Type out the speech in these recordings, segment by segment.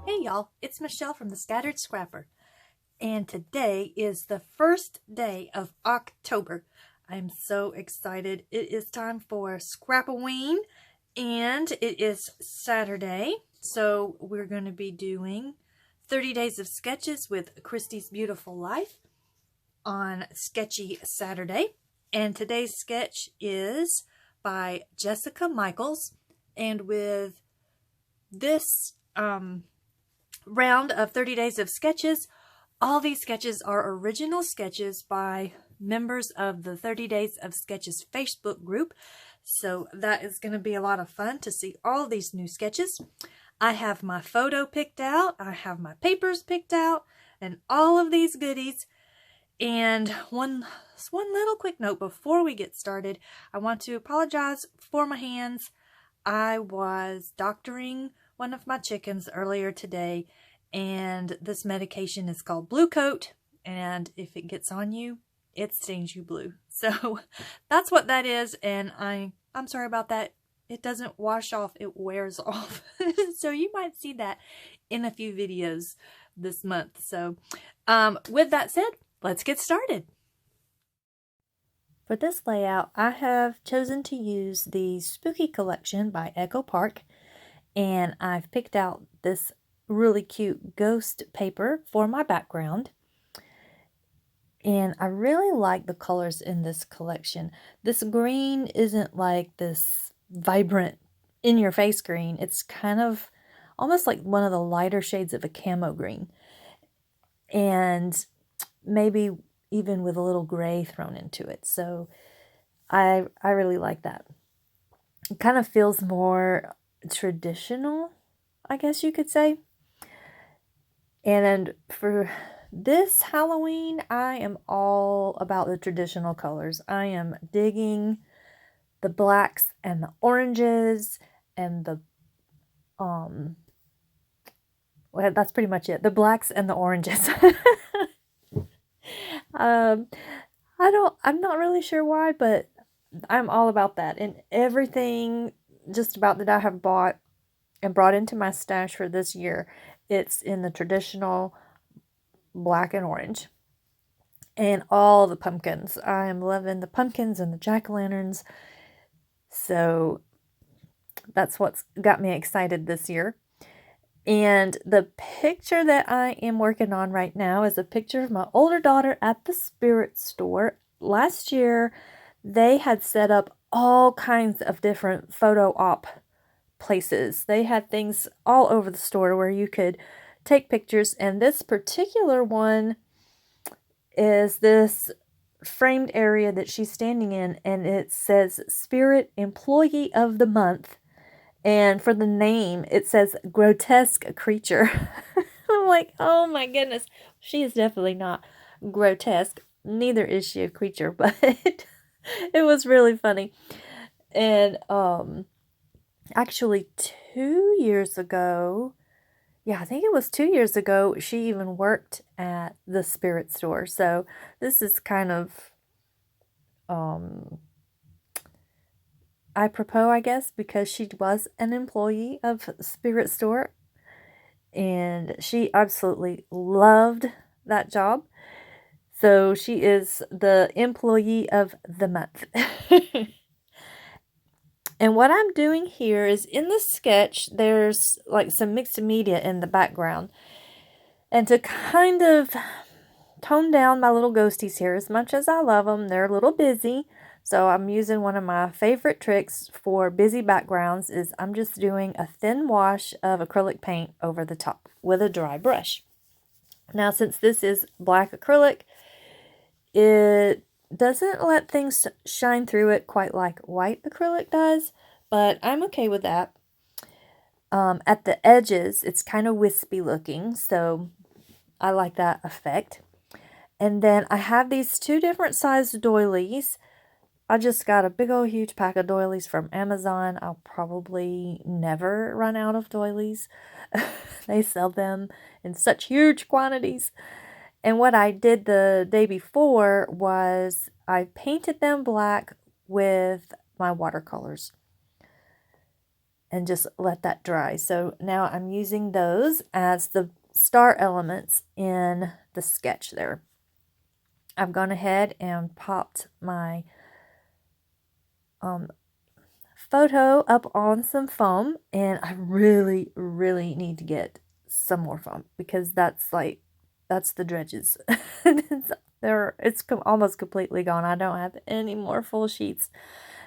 Hey y'all, it's Michelle from the Scattered Scrapper, and today is the first day of October. I'm so excited. It is time for Scrap-O-Ween, and it is Saturday, so we're going to be doing 30 days of sketches with Christy's Beautiful Life on Sketchy Saturday. And today's sketch is by Jessica Michaels, and with this round of 30 days of sketches, all these sketches are original sketches by members of the 30 Days of Sketches Facebook group. So that is going to be a lot of fun to see all these new sketches. I have my photo picked out, I have my papers picked out, and all of these goodies. And one little quick note before we get started, I want to apologize for my hands. I was doctoring one of my chickens earlier today, and this medication is called Blue Coat, and if it gets on you, it stains you blue. So that's what that is, and I'm sorry about that. It doesn't wash off, it wears off. So you might see that in a few videos this month. So with that said, let's get started. For this layout, I have chosen to use the Spooky Collection by Echo Park. And I've picked out this really cute ghost paper for my background. And I really like the colors in this collection. This green isn't like this vibrant, in-your-face green. It's kind of almost like one of the lighter shades of a camo green. And maybe even with a little gray thrown into it. So I really like that. It kind of feels more traditional, I guess you could say. And for this Halloween, I am all about the traditional colors. I am digging the blacks and the oranges and the well, that's pretty much it. The blacks and the oranges. I'm not really sure why, but I'm all about that. And everything just about that I have bought and brought into my stash for this year, it's in the traditional black and orange. And all the pumpkins. I am loving the pumpkins and the jack-o'-lanterns. So that's what's got me excited this year. And the picture that I am working on right now is a picture of my older daughter at the spirit store. Last year, they had set up all kinds of different photo op places. They had things all over the store where you could take pictures, and this particular one is this framed area that she's standing in, and it says Spirit Employee of the Month, and for the name it says Grotesque Creature. I'm like, oh my goodness, she is definitely not grotesque, neither is she a creature, but it was really funny. And actually 2 years ago, yeah, I think it was 2 years ago, she even worked at the spirit store. So this is kind of apropos, I guess, because she was an employee of spirit store, and she absolutely loved that job. So she is the employee of the month. And what I'm doing here is, in the sketch, there's like some mixed media in the background. And to kind of tone down my little ghosties here, as much as I love them, they're a little busy. So I'm using one of my favorite tricks for busy backgrounds is I'm just doing a thin wash of acrylic paint over the top with a dry brush. Now, since this is black acrylic, it doesn't let things shine through it quite like white acrylic does, but I'm okay with that. At the edges, it's kind of wispy looking, so I like that effect. And then I have these two different sized doilies. I just got a big old huge pack of doilies from Amazon. I'll probably never run out of doilies. They sell them in such huge quantities. And what I did the day before was I painted them black with my watercolors and just let that dry. So now I'm using those as the star elements in the sketch there. I've gone ahead and popped my photo up on some foam, and I really, really need to get some more foam because that's the dredges. It's almost completely gone. I don't have any more full sheets,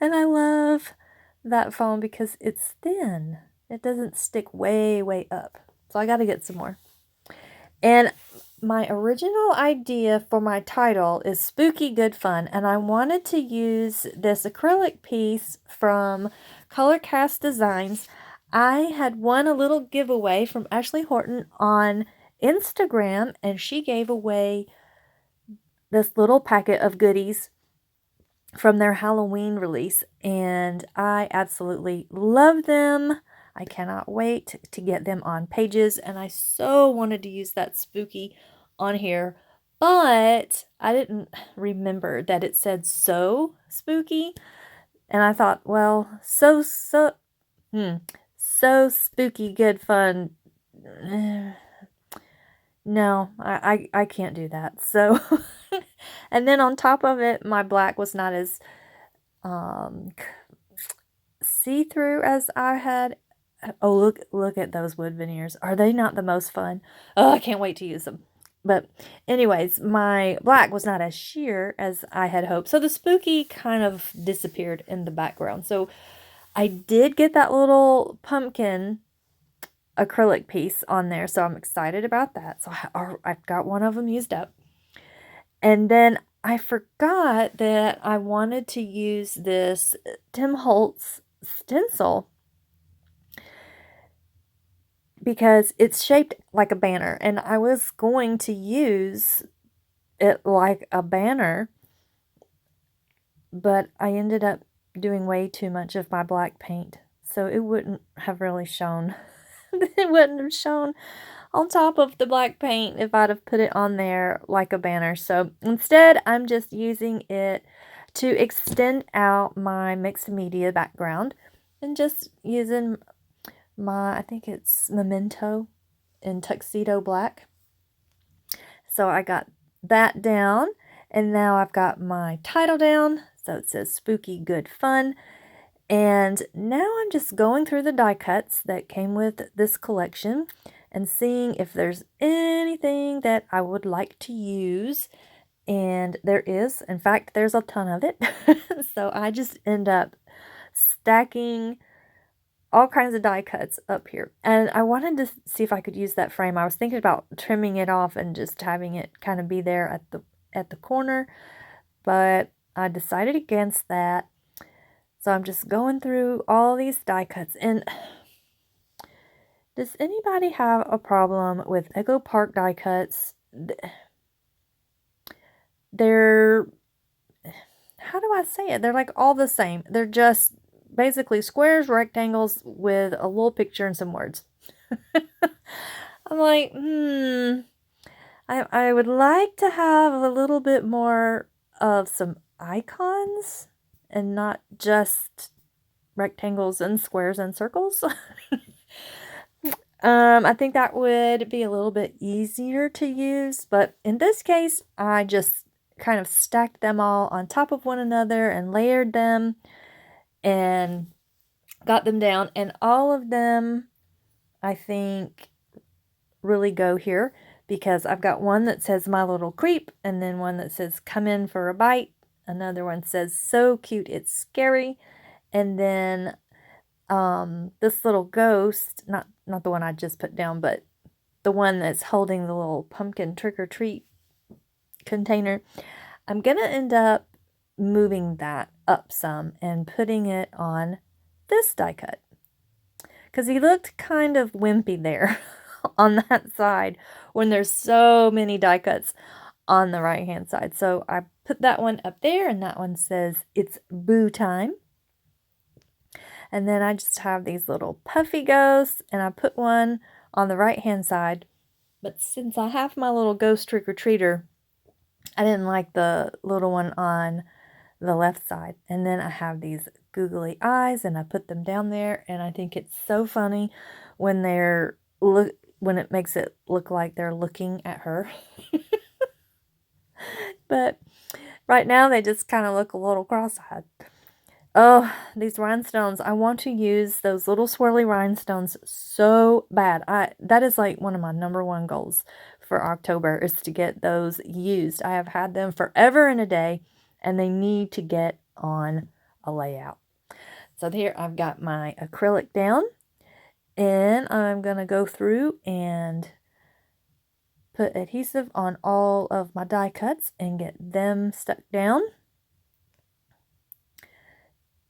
and I love that foam because it's thin. It doesn't stick way, way up. So I got to get some more. And my original idea for my title is Spooky Good Fun, and I wanted to use this acrylic piece from Color Cast Designs. I had won a little giveaway from Ashley Horton on Instagram, and she gave away this little packet of goodies from their Halloween release, and I absolutely love them. I cannot wait to get them on pages, and I so wanted to use that spooky on here, but I didn't remember that it said so spooky, and I thought, well, so spooky good fun. No, I can't do that. So, and then on top of it, my black was not as see-through as I had. Oh, look at those wood veneers. Are they not the most fun? Oh, I can't wait to use them. But anyways, my black was not as sheer as I had hoped. So the spooky kind of disappeared in the background. So I did get that little pumpkin acrylic piece on there. So I'm excited about that. So I've got one of them used up. And then I forgot that I wanted to use this Tim Holtz stencil because it's shaped like a banner, and I was going to use it like a banner, but I ended up doing way too much of my black paint, so it wouldn't have really shown. It wouldn't have shown on top of the black paint if I'd have put it on there like a banner. So instead, I'm just using it to extend out my mixed media background and just using I think it's Memento in tuxedo black. So I got that down, and now I've got my title down. So it says Spooky Good Fun. And now I'm just going through the die cuts that came with this collection and seeing if there's anything that I would like to use. And there is. In fact, there's a ton of it. So I just end up stacking all kinds of die cuts up here. And I wanted to see if I could use that frame. I was thinking about trimming it off and just having it kind of be there at the corner, but I decided against that. So I'm just going through all these die cuts. And does anybody have a problem with Echo Park die cuts? They're, how do I say it? They're like all the same. They're just basically squares, rectangles with a little picture and some words. I'm like, I would like to have a little bit more of some icons and not just rectangles and squares and circles. I think that would be a little bit easier to use, but in this case, I just kind of stacked them all on top of one another and layered them and got them down, and all of them, I think, really go here because I've got one that says My Little Creep, and then one that says Come In for a Bite. Another one says So Cute It's Scary, and then this little ghost, not the one I just put down, but the one that's holding the little pumpkin trick-or-treat container. I'm gonna end up moving that up some and putting it on this die cut because he looked kind of wimpy there on that side when there's so many die cuts on the right hand side. So I put that one up there, and that one says It's Boo Time. And then I just have these little puffy ghosts, and I put one on the right hand side But since I have my little ghost trick-or-treater, I didn't like the little one on the left side. And then I have these googly eyes, and I put them down there, and I think it's so funny when when it makes it look like they're looking at her. But right now they just kind of look a little cross-eyed. Oh, these rhinestones. I want to use those little swirly rhinestones so bad. That is like one of my #1 goals for October, is to get those used. I have had them forever and a day, and they need to get on a layout. So here I've got my acrylic down, and I'm going to go through and put adhesive on all of my die cuts and get them stuck down.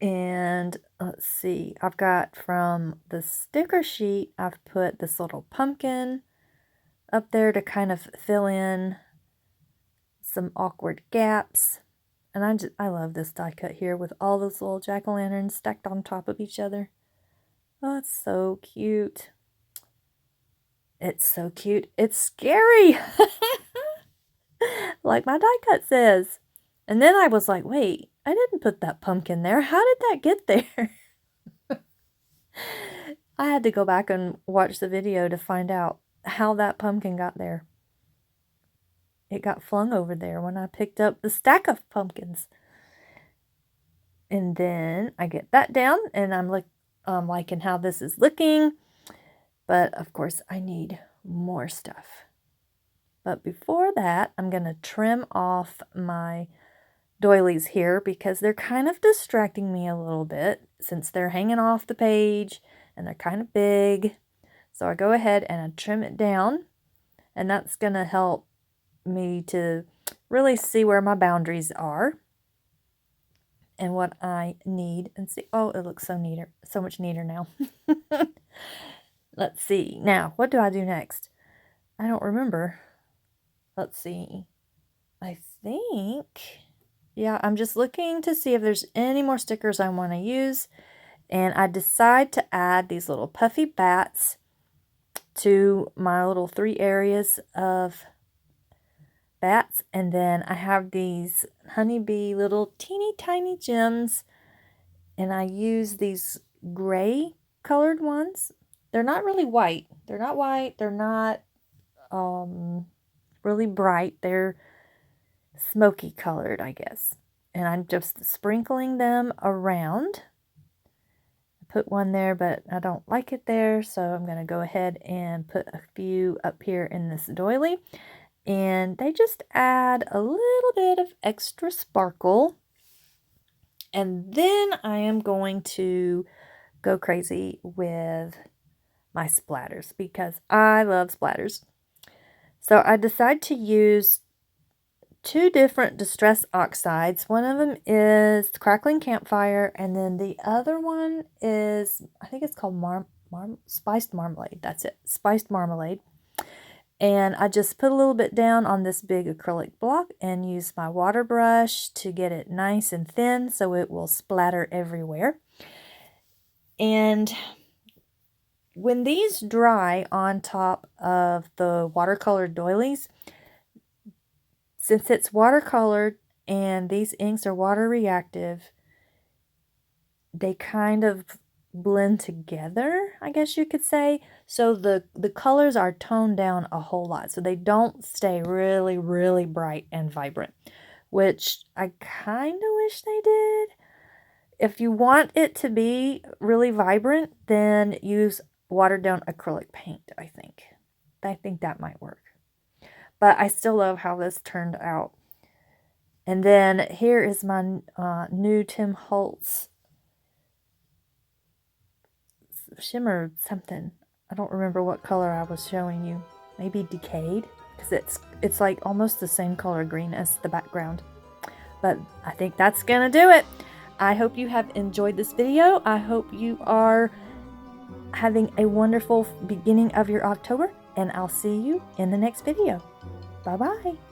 And let's see, I've got from the sticker sheet, I've put this little pumpkin up there to kind of fill in some awkward gaps. And I love this die cut here with all those little jack-o'-lanterns stacked on top of each other. Oh, it's so cute. It's so cute. It's scary. Like my die cut says. And then I was like, wait, I didn't put that pumpkin there. How did that get there? I had to go back and watch the video to find out how that pumpkin got there. It got flung over there when I picked up the stack of pumpkins. And then I get that down, and I'm liking how this is looking. But of course, I need more stuff. But before that, I'm going to trim off my doilies here because they're kind of distracting me a little bit since they're hanging off the page and they're kind of big. So I go ahead and I trim it down, and that's going to help me to really see where my boundaries are and what I need. And see, oh, it looks so much neater now. Let's see. Now, what do I do next? I don't remember. Let's see. I think, yeah, I'm just looking to see if there's any more stickers I want to use. And I decide to add these little puffy bats to my little 3 areas of bats. And then I have these honeybee little teeny tiny gems. And I use these gray colored ones. They're not really white. They're not white. They're not really bright. They're smoky colored, I guess. And I'm just sprinkling them around. I put one there, but I don't like it there, so I'm going to go ahead and put a few up here in this doily. And they just add a little bit of extra sparkle. And then I am going to go crazy with my splatters because I love splatters. So I decide to use 2 different distress oxides. One of them is Crackling Campfire, and then the other one is, I think it's called Spiced Marmalade. That's it, Spiced Marmalade. And I just put a little bit down on this big acrylic block and use my water brush to get it nice and thin so it will splatter everywhere. And when these dry on top of the watercolor doilies, since it's watercolored and these inks are water reactive, they kind of blend together, I guess you could say. So the colors are toned down a whole lot. So they don't stay really, really bright and vibrant, which I kind of wish they did. If you want it to be really vibrant, then use watered down acrylic paint, I think. I think that might work. But I still love how this turned out. And then here is my new Tim Holtz shimmer something. I don't remember what color I was showing you. Maybe Decayed, because it's like almost the same color green as the background. But I think that's gonna do it. I hope you have enjoyed this video. I hope you are having a wonderful beginning of your October, and I'll see you in the next video. Bye-bye.